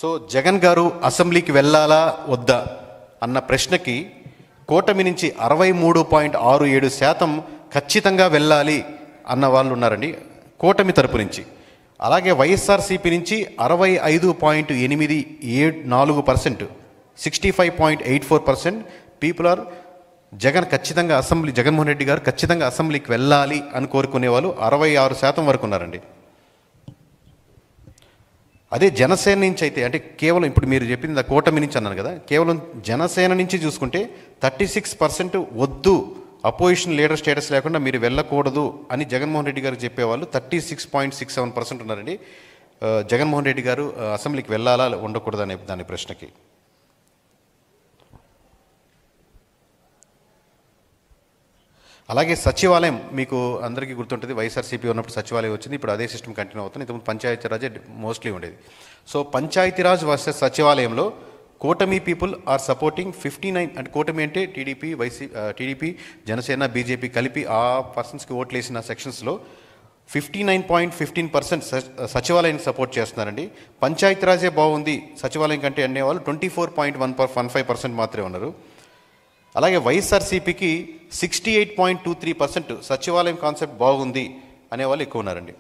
So Jagan గారు అసెంబ్లీకి వెళ్ళాలా వద్దా అన్న ప్రశ్నకి కూటమి నుంచి 63.67% ఖచ్చితంగా వెళ్ళాలి అన్న వాళ్ళు ఉన్నారండి కూటమి తరపు నుంచి. అలాగే వైఎస్ఆర్సీపీ నుంచి 65.84%, 65.84% పీపుల్ ఆర్ జగన్మోహన్ రెడ్డి గారు ఖచ్చితంగా అసెంబ్లీకి వెళ్ళాలి అని కోరుకునే వాళ్ళు 66% వరకు ఉన్నారండి. అదే జనసేన నుంచి అయితే, అంటే కేవలం ఇప్పుడు మీరు చెప్పింది కూటమి నుంచి అన్నారు కదా, కేవలం జనసేన నుంచి చూసుకుంటే 36% వద్దు, అపోజిషన్ లీడర్ స్టేటస్ లేకుండా మీరు వెళ్ళకూడదు అని జగన్మోహన్ రెడ్డి గారికి చెప్పేవాళ్ళు 36.67% ఉన్నారండి. జగన్మోహన్ రెడ్డి గారు అసెంబ్లీకి వెళ్ళాలా ఉండకూడదు అనే దాని ప్రశ్నకి. అలాగే సచివాలయం మీకు అందరికీ గుర్తుంటుంది, వైఎస్ఆర్సీపీ ఉన్నప్పుడు సచివాలయం వచ్చింది, ఇప్పుడు అదే సిస్టమ్ కంటిన్యూ అవుతుంది. ఇంతకుముందు పంచాయతీరాజే మోస్ట్లీ ఉండేది. సో పంచాయతీరాజ్ వర్సెస్ సచివాలయంలో కూటమి పీపుల్ ఆర్ సపోర్టింగ్ 59, అంటే కూటమి అంటే టీడీపీ జనసేన బీజేపీ కలిపి ఆ పర్సన్స్కి ఓట్లు వేసిన సెక్షన్స్లో 59.15% సచివాలయానికి సపోర్ట్ చేస్తున్నారండి. పంచాయతీరాజే బాగుంది సచివాలయం కంటే అనేవాళ్ళు 24.15% మాత్రమే ఉన్నారు. అలాగే వైఎస్ఆర్సీపీకి 68.23% సచివాలయం కాన్సెప్ట్ బాగుంది అనేవాళ్ళు ఎక్కువ ఉన్నారండి.